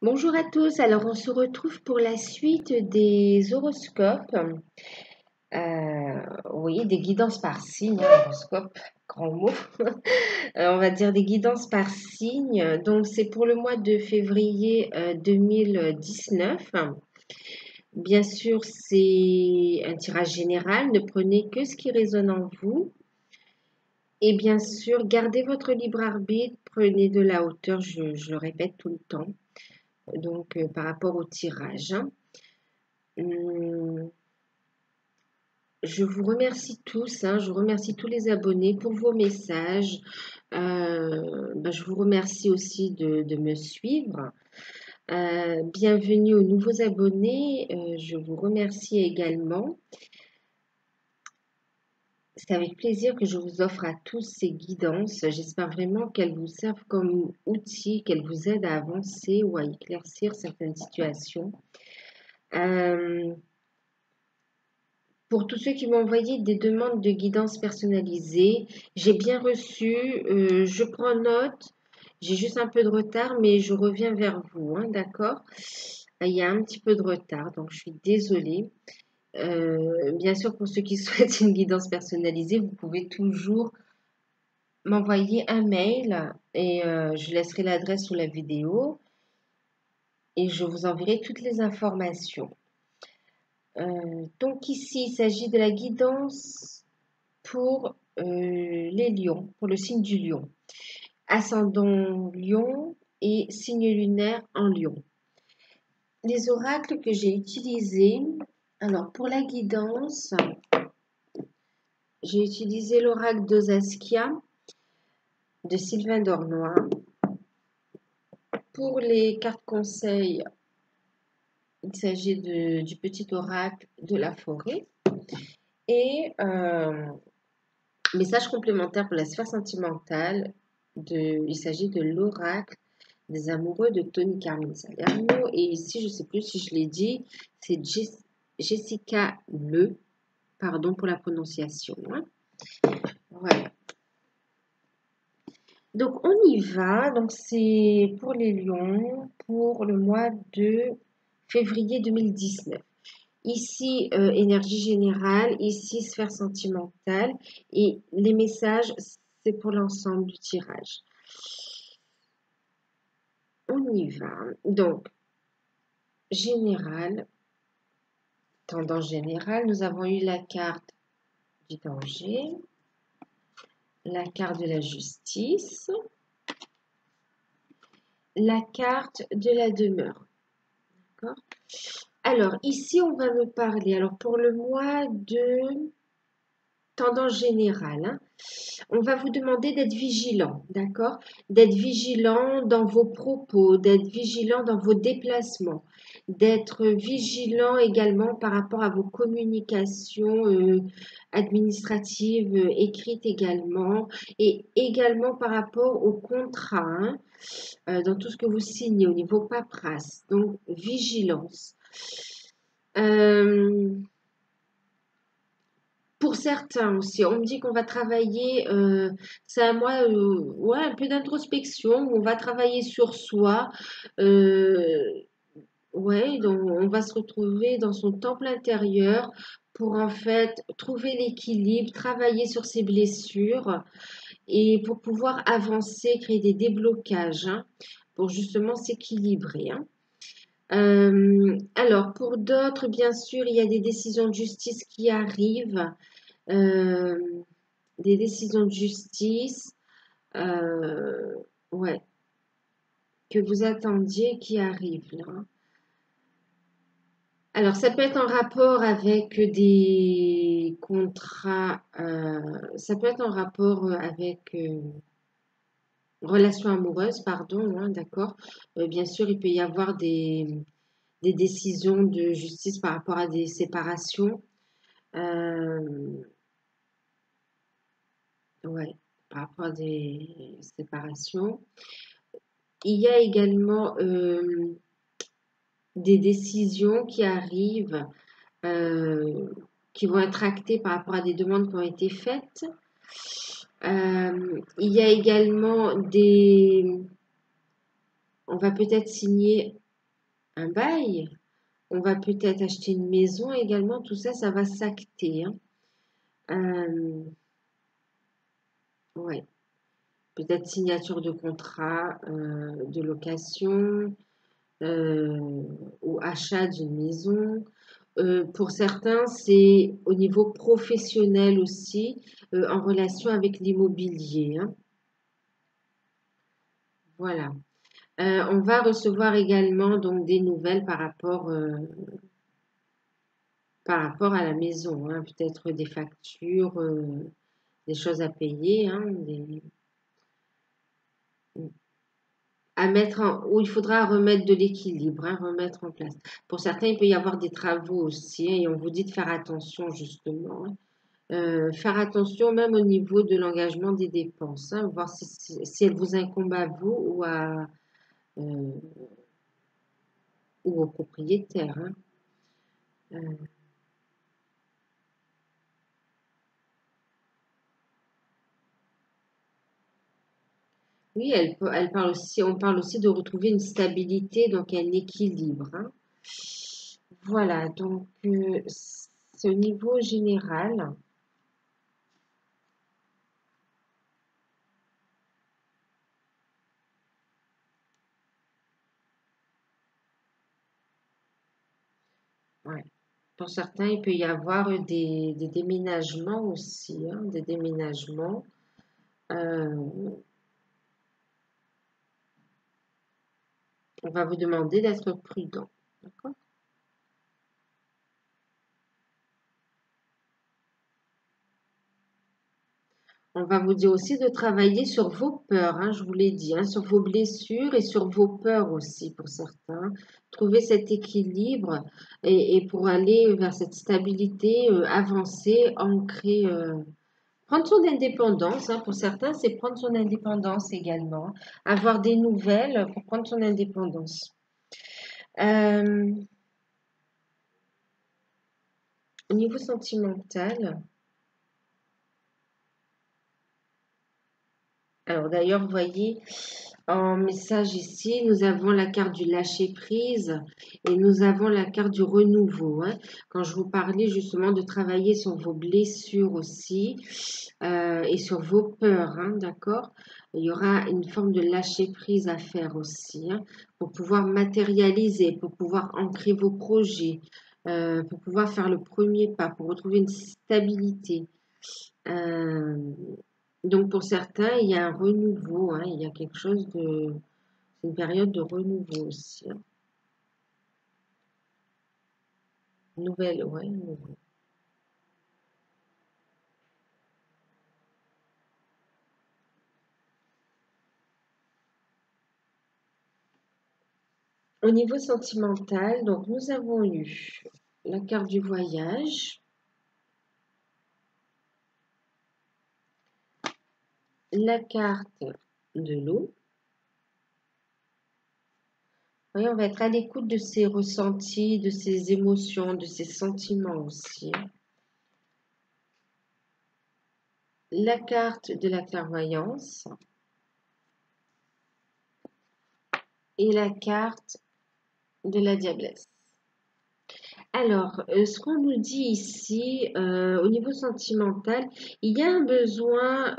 Bonjour à tous, alors on se retrouve pour la suite des horoscopes, oui, des guidances par signe, horoscope, grand mot. On va dire des guidances par signe, donc c'est pour le mois de février 2019. Bien sûr, c'est un tirage général, ne prenez que ce qui résonne en vous. Et bien sûr, gardez votre libre arbitre, prenez de la hauteur, je le répète tout le temps, donc par rapport au tirage, hein. Hum, Je vous remercie tous, hein, je remercie tous les abonnés pour vos messages. Je vous remercie aussi de me suivre. Bienvenue aux nouveaux abonnés. Je vous remercie également. C'est avec plaisir que je vous offre à tous ces guidances. J'espère vraiment qu'elles vous servent comme outil, qu'elles vous aident à avancer ou à éclaircir certaines situations. Pour tous ceux qui m'ont envoyé des demandes de guidance personnalisée, j'ai bien reçu, je prends note, j'ai juste un peu de retard, mais je reviens vers vous, hein, d'accord? Il y a un petit peu de retard, donc je suis désolée. Bien sûr, pour ceux qui souhaitent une guidance personnalisée, vous pouvez toujours m'envoyer un mail et je laisserai l'adresse sous la vidéo et je vous enverrai toutes les informations. Donc ici, il s'agit de la guidance pour les lions, pour le signe du lion. Ascendant lion et signe lunaire en lion. Les oracles que j'ai utilisés, alors pour la guidance, j'ai utilisé l'oracle de Saskia de Sylvain Dornois. Pour les cartes conseils, il s'agit du petit oracle de la forêt. Et message complémentaire pour la sphère sentimentale, il s'agit de l'oracle des amoureux de Tony Carmen Salerno. Et ici, je ne sais plus si je l'ai dit, c'est Jessica Le. Pardon pour la prononciation, hein. Voilà. Donc, on y va. Donc, c'est pour les lions pour le mois de février 2019. Ici, énergie générale. Ici, sphère sentimentale. Et les messages, c'est pour l'ensemble du tirage. On y va. Donc, général. Tendance générale, nous avons eu la carte du danger, la carte de la justice, la carte de la demeure. D'accord? Alors, ici, on va me parler, alors pour le mois de tendance générale, hein, on va vous demander d'être vigilant, d'accord? D'être vigilant dans vos propos, d'être vigilant dans vos déplacements, d'être vigilant également par rapport à vos communications administratives, écrites également, et également par rapport aux contrats, hein, dans tout ce que vous signez au niveau paperasse. Donc, vigilance. Pour certains aussi, on me dit qu'on va travailler, c'est un mois, ouais, un peu d'introspection, où on va travailler sur soi, ouais, donc on va se retrouver dans son temple intérieur pour en fait trouver l'équilibre, travailler sur ses blessures et pour pouvoir avancer, créer des déblocages, hein, pour justement s'équilibrer, hein. Alors pour d'autres, bien sûr, il y a des décisions de justice qui arrivent. Euh, des décisions de justice, euh, ouais, que vous attendiez qui arrivent là. Alors, ça peut être en rapport avec des contrats, ça peut être en rapport avec relations amoureuses, pardon, hein, d'accord. Bien sûr, il peut y avoir des décisions de justice par rapport à des séparations. Ouais, par rapport à des séparations. Il y a également des décisions qui arrivent, qui vont être actées par rapport à des demandes qui ont été faites. Il y a également on va peut-être signer un bail. On va peut-être acheter une maison également. Tout ça, ça va s'acter, hein. Ouais. Peut-être signature de contrat de location ou achat d'une maison. Pour certains, c'est au niveau professionnel aussi, en relation avec l'immobilier, hein. Voilà. On va recevoir également donc des nouvelles par rapport à la maison, hein. Peut-être des factures, des choses à payer, hein, où il faudra remettre de l'équilibre, hein, remettre en place. Pour certains, il peut y avoir des travaux aussi, hein, et on vous dit de faire attention justement, hein. Faire attention même au niveau de l'engagement des dépenses, hein, voir si elles vous incombent à vous euh, ou au propriétaire, hein. Euh, oui, elle parle aussi, on parle aussi de retrouver une stabilité, donc un équilibre, hein. Voilà, donc c'est au niveau général. Ouais. Pour certains, il peut y avoir des déménagements aussi, hein, des déménagements. Euh, on va vous demander d'être prudent. D'accord? On va vous dire aussi de travailler sur vos peurs, hein, je vous l'ai dit, hein, sur vos blessures et sur vos peurs aussi pour certains. Trouver cet équilibre et pour aller vers cette stabilité, avancer, ancrer, prendre son indépendance, hein, pour certains, c'est prendre son indépendance également. Avoir des nouvelles pour prendre son indépendance. Euh, Au niveau sentimental, alors d'ailleurs, vous voyez, en message ici, nous avons la carte du lâcher-prise et nous avons la carte du renouveau, hein. Quand je vous parlais justement de travailler sur vos blessures aussi et sur vos peurs, hein, d'accord? Il y aura une forme de lâcher-prise à faire aussi, hein, pour pouvoir matérialiser, pour pouvoir ancrer vos projets, pour pouvoir faire le premier pas, pour retrouver une stabilité. Euh, donc pour certains, il y a un renouveau, hein, il y a quelque chose de... C'est une période de renouveau aussi, hein. Nouvelle, ouais, nouveau. Au niveau sentimental, donc nous avons eu la carte du voyage, la carte de l'eau. Oui, on va être à l'écoute de ses ressentis, de ses émotions, de ses sentiments aussi, hein. La carte de la clairvoyance et la carte de la diablesse. Alors, ce qu'on nous dit ici, au niveau sentimental, il y a un besoin,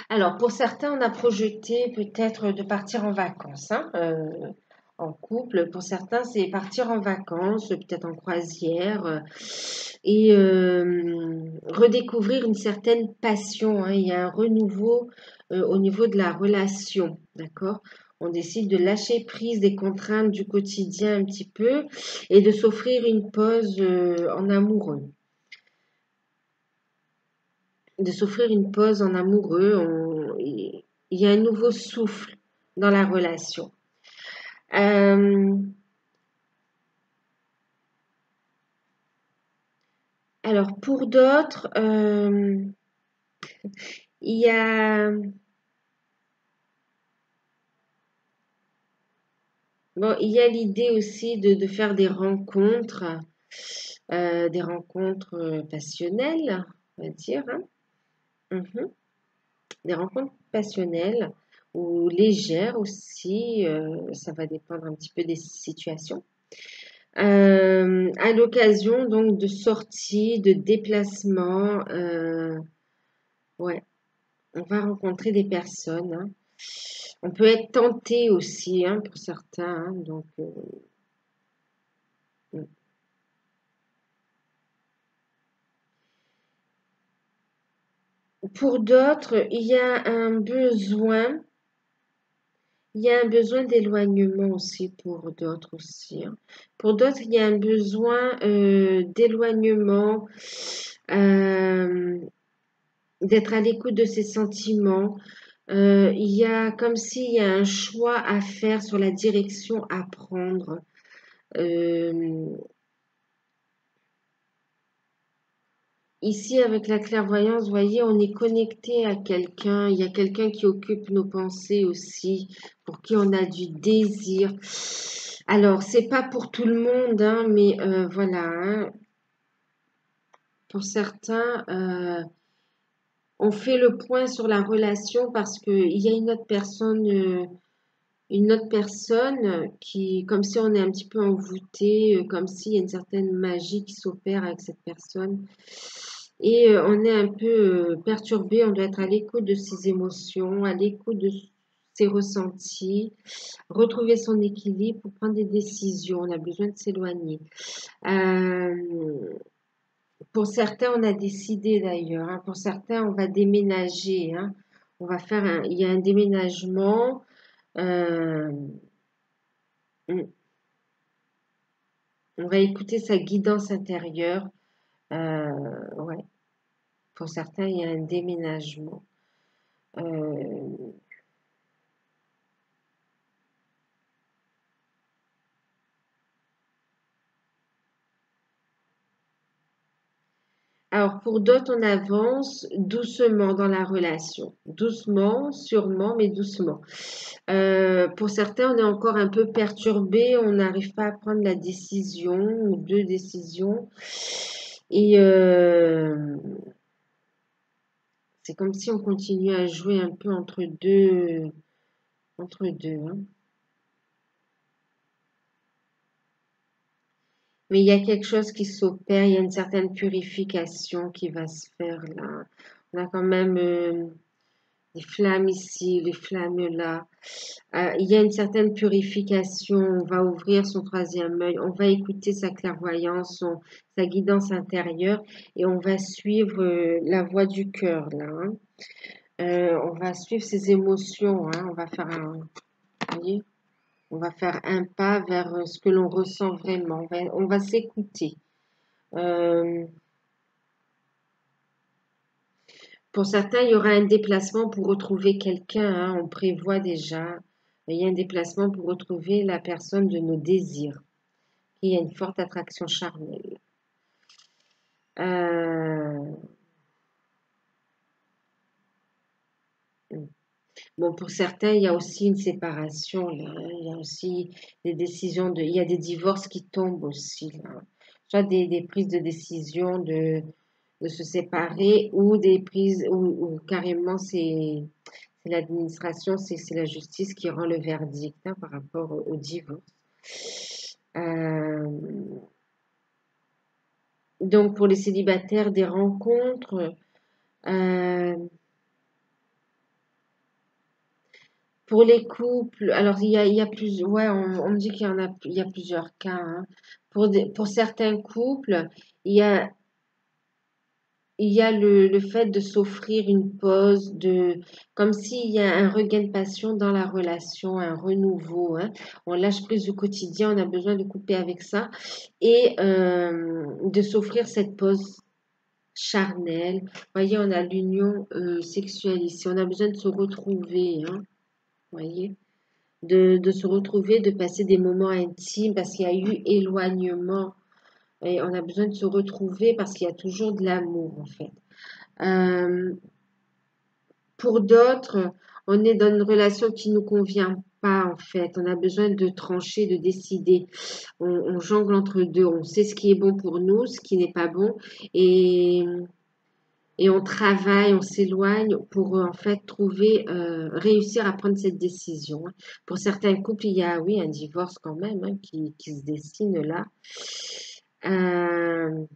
alors pour certains, on a projeté peut-être de partir en vacances, hein, en couple. Pour certains, c'est partir en vacances, peut-être en croisière, et redécouvrir une certaine passion, hein. Il y a un renouveau, au niveau de la relation, d'accord? On décide de lâcher prise des contraintes du quotidien un petit peu et de s'offrir une pause, en amoureux. De s'offrir une pause en amoureux. Il y a un nouveau souffle dans la relation. Euh, alors pour d'autres, il y a, bon, il y a l'idée aussi de faire des rencontres passionnelles, on va dire, hein. Mhm. Des rencontres passionnelles ou légères aussi, ça va dépendre un petit peu des situations. À l'occasion donc de sorties, de déplacements, ouais, on va rencontrer des personnes, hein. On peut être tenté aussi, hein, pour certains, hein, donc mmh. Pour d'autres, il y a un besoin d'éloignement aussi pour d'autres aussi, hein. Pour d'autres, il y a un besoin, d'éloignement, hem, d'être à l'écoute de ses sentiments. Il y a comme s'il y a un choix à faire sur la direction à prendre. Hem, Ici, avec la clairvoyance, vous voyez, on est connecté à quelqu'un. Il y a quelqu'un qui occupe nos pensées aussi, pour qui on a du désir. Alors, c'est pas pour tout le monde, hein, mais voilà, hein. Pour certains, on fait le point sur la relation parce qu'il y a une autre personne qui, comme si on est un petit peu envoûté, comme s'il y a une certaine magie qui s'opère avec cette personne. Et on est un peu perturbé, on doit être à l'écoute de ses émotions, à l'écoute de ses ressentis, retrouver son équilibre pour prendre des décisions. On a besoin de s'éloigner. Euh, pour certains, on a décidé d'ailleurs, hein. Pour certains, on va déménager, hein. Il y a un déménagement. euh, on va écouter sa guidance intérieure. Ouais. Pour certains, il y a un déménagement. Euh, alors, pour d'autres, on avance doucement dans la relation. Doucement, sûrement, mais doucement. Pour certains, on est encore un peu perturbé. On n'arrive pas à prendre la décision ou deux décisions. Et c'est comme si on continuait à jouer un peu entre deux, hein. Mais il y a quelque chose qui s'opère, il y a une certaine purification qui va se faire là. On a quand même des flammes ici, des flammes là. Il y a une certaine purification. On va ouvrir son troisième œil, on va écouter sa clairvoyance, sa guidance intérieure et on va suivre la voie du cœur là, hein. On va suivre ses émotions, hein. Vous voyez, on va faire un pas vers ce que l'on ressent vraiment. On va s'écouter. Euh, pour certains, il y aura un déplacement pour retrouver quelqu'un, hein. On prévoit déjà. Il y a un déplacement pour retrouver la personne de nos désirs. Il y a une forte attraction charnelle. Euh, bon, pour certains, il y a aussi une séparation là, hein. Il y a aussi il y a des divorces qui tombent aussi là. Soit des prises de décision de se séparer ou des prises ou carrément c'est l'administration, c'est la justice qui rend le verdict, hein, par rapport au divorce. Euh, donc pour les célibataires, des rencontres. euh, pour les couples, alors il y a plus, ouais, on me dit il y a plusieurs cas, hein. Pour certains couples, il y a, il y a le fait de s'offrir une pause, comme s'il y a un regain de passion dans la relation, un renouveau, hein. On lâche prise au quotidien, on a besoin de couper avec ça et de s'offrir cette pause charnelle. Vous voyez, on a l'union sexuelle ici, on a besoin de se retrouver, hein, vous voyez, de se retrouver, de passer des moments intimes parce qu'il y a eu éloignement et on a besoin de se retrouver parce qu'il y a toujours de l'amour en fait. Euh, pour d'autres, on est dans une relation qui ne nous convient pas en fait. On a besoin de trancher, de décider. On jongle entre deux. On sait ce qui est bon pour nous, ce qui n'est pas bon. Et et on travaille, on s'éloigne pour en fait trouver, réussir à prendre cette décision, hein. Pour certains couples, il y a, oui, un divorce quand même, hein, qui se dessine là. Euh,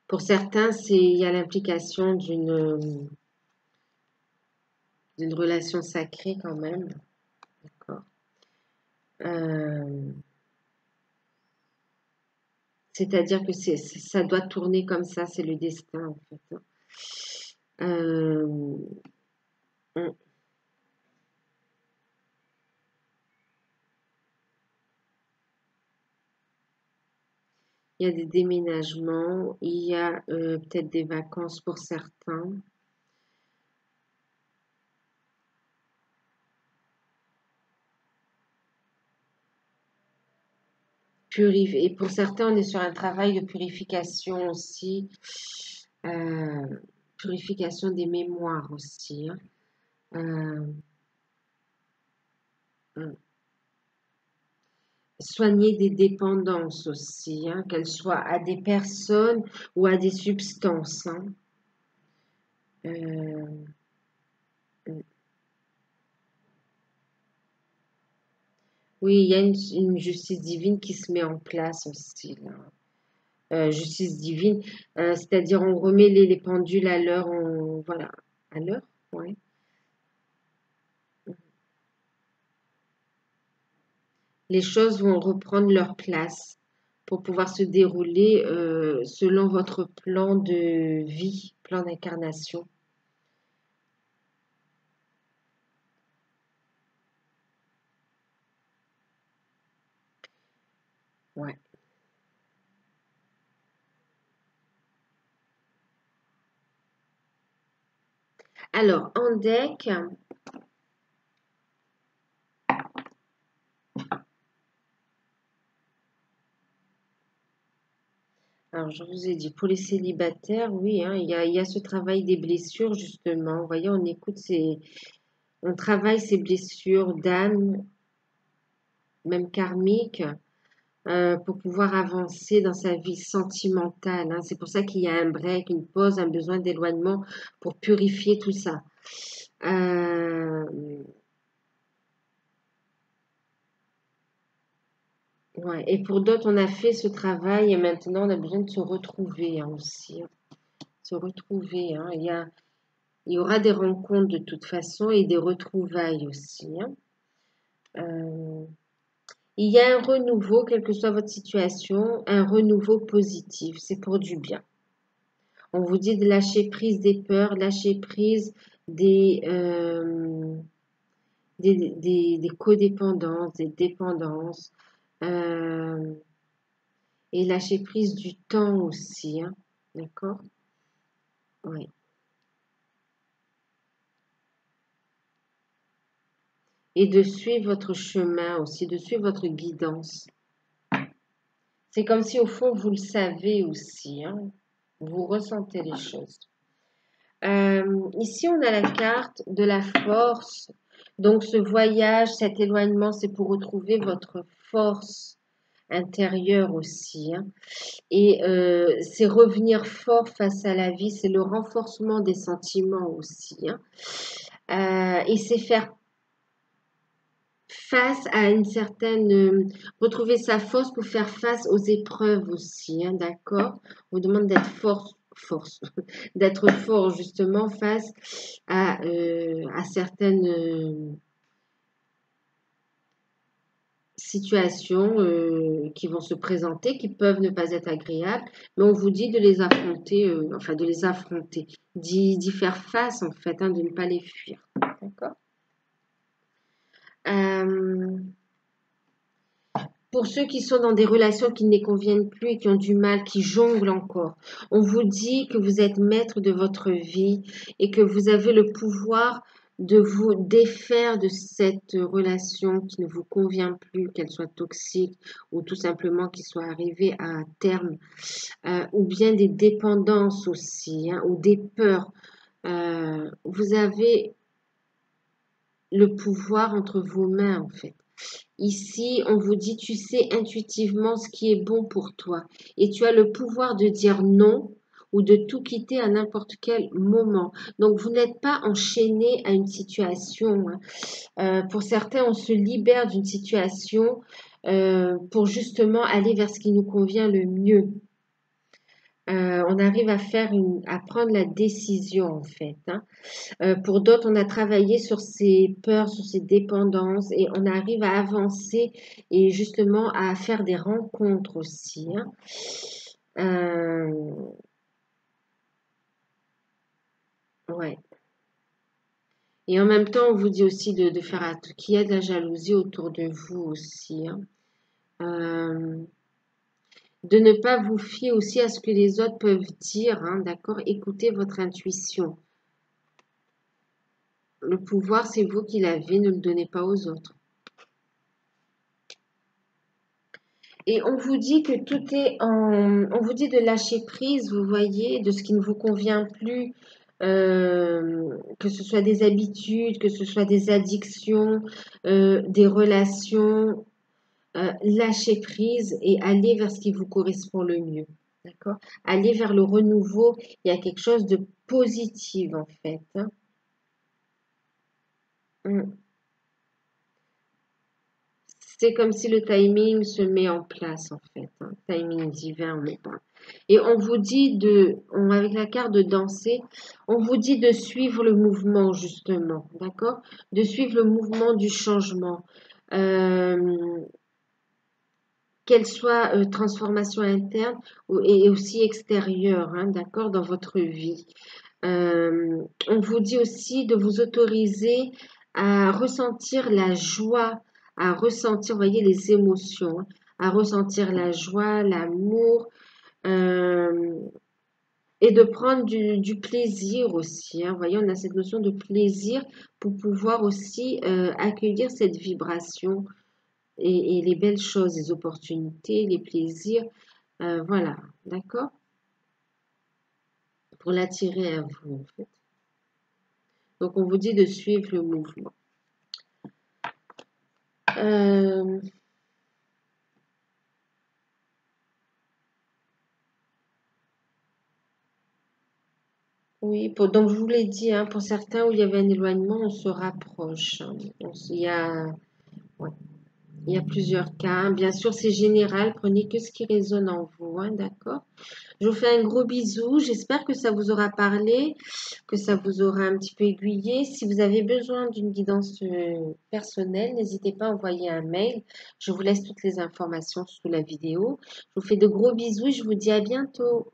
pour certains, il y a l'implication d'une relation sacrée quand même. D'accord. Euh, c'est-à-dire que ça doit tourner comme ça, c'est le destin en fait, hein. Euh, on- il y a des déménagements, il y a peut-être des vacances pour certains. Et pour certains, on est sur un travail de purification aussi, euh, purification des mémoires aussi, hein. Euh, euh, Soigner des dépendances aussi, hein, qu'elles soient à des personnes ou à des substances, hein. Euh, oui, il y a une justice divine qui se met en place aussi, là. Justice divine, c'est-à-dire on remet les pendules à l'heure, voilà, à l'heure, ouais. Les choses vont reprendre leur place pour pouvoir se dérouler selon votre plan de vie, plan d'incarnation. Ouais. Alors, en deck, alors je vous ai dit, pour les célibataires, oui, hein, il y a ce travail des blessures, justement. Vous voyez, on travaille ces blessures d'âme, même karmiques, pour pouvoir avancer dans sa vie sentimentale, hein. C'est pour ça qu'il y a un break, une pause, un besoin d'éloignement pour purifier tout ça. Euh, ouais. Et pour d'autres, on a fait ce travail et maintenant on a besoin de se retrouver, hein, aussi, hein. Se retrouver, hein. Il y aura des rencontres de toute façon et des retrouvailles aussi, hein. Euh, il y a un renouveau, quelle que soit votre situation, un renouveau positif. C'est pour du bien. On vous dit de lâcher prise des peurs, lâcher prise des, euh, des codépendances, des dépendances, euh, et lâcher prise du temps aussi, hein. D'accord? Oui. Et de suivre votre chemin aussi, de suivre votre guidance. C'est comme si au fond vous le savez aussi, hein. Vous ressentez les choses. Ici, on a la carte de la force. Donc, ce voyage, cet éloignement, c'est pour retrouver votre force intérieure aussi, hein. Et c'est revenir fort face à la vie, c'est le renforcement des sentiments aussi, hein. Et c'est faire face à une certaine, retrouver sa force pour faire face aux épreuves aussi, hein, d'accord? On vous demande d'être force, d'être fort justement face à certaines situations qui vont se présenter, qui peuvent ne pas être agréables, mais on vous dit de les affronter, enfin de les affronter, d'y faire face en fait, hein, de ne pas les fuir, d'accord? Euh, Pour ceux qui sont dans des relations qui ne les conviennent plus et qui ont du mal, qui jonglent encore, on vous dit que vous êtes maître de votre vie et que vous avez le pouvoir de vous défaire de cette relation qui ne vous convient plus, qu'elle soit toxique ou tout simplement qu'il soit arrivé à un terme, ou bien des dépendances aussi, hein, ou des peurs. Vous avez le pouvoir entre vos mains en fait. Ici, on vous dit, tu sais intuitivement ce qui est bon pour toi et tu as le pouvoir de dire non ou de tout quitter à n'importe quel moment. Donc, vous n'êtes pas enchaîné à une situation, hein. Pour certains, on se libère d'une situation pour justement aller vers ce qui nous convient le mieux. On arrive à prendre la décision en fait, hein. Pour d'autres, on a travaillé sur ses peurs, sur ses dépendances et on arrive à avancer et justement à faire des rencontres aussi, hein. Euh, ouais. Et en même temps, on vous dit aussi de faire qu'il y a de la jalousie autour de vous aussi, hein. Euh, de ne pas vous fier aussi à ce que les autres peuvent dire, hein, d'accord? Écoutez votre intuition. Le pouvoir, c'est vous qui l'avez, ne le donnez pas aux autres. Et on vous dit que tout est en... On vous dit de lâcher prise, vous voyez, de ce qui ne vous convient plus, que ce soit des habitudes, que ce soit des addictions, des relations. Lâcher prise et aller vers ce qui vous correspond le mieux. D'accord? Aller vers le renouveau. Il y a quelque chose de positif en fait, hein. Mm. C'est comme si le timing se met en place en fait, hein. Timing divin, on est pas. Et on vous dit avec la carte de danser, on vous dit de suivre le mouvement justement, d'accord? De suivre le mouvement du changement. Euh, Qu'elle soit transformation interne et aussi extérieure, hein, d'accord, dans votre vie. On vous dit aussi de vous autoriser à ressentir la joie, à ressentir, vous voyez, les émotions, hein, à ressentir la joie, l'amour, euh, et de prendre du plaisir aussi, hein. Vous voyez, on a cette notion de plaisir pour pouvoir aussi accueillir cette vibration et les belles choses, les opportunités, les plaisirs, voilà, d'accord? Pour l'attirer à vous, en fait. Donc, on vous dit de suivre le mouvement. Euh, oui, donc je vous l'ai dit, hein, pour certains où il y avait un éloignement, on se rapproche, hein. Ouais, il y a plusieurs cas, hein. Bien sûr, c'est général, prenez que ce qui résonne en vous, hein, d'accord? Je vous fais un gros bisou. J'espère que ça vous aura parlé, que ça vous aura un petit peu aiguillé. Si vous avez besoin d'une guidance personnelle, n'hésitez pas à envoyer un mail. Je vous laisse toutes les informations sous la vidéo. Je vous fais de gros bisous et je vous dis à bientôt.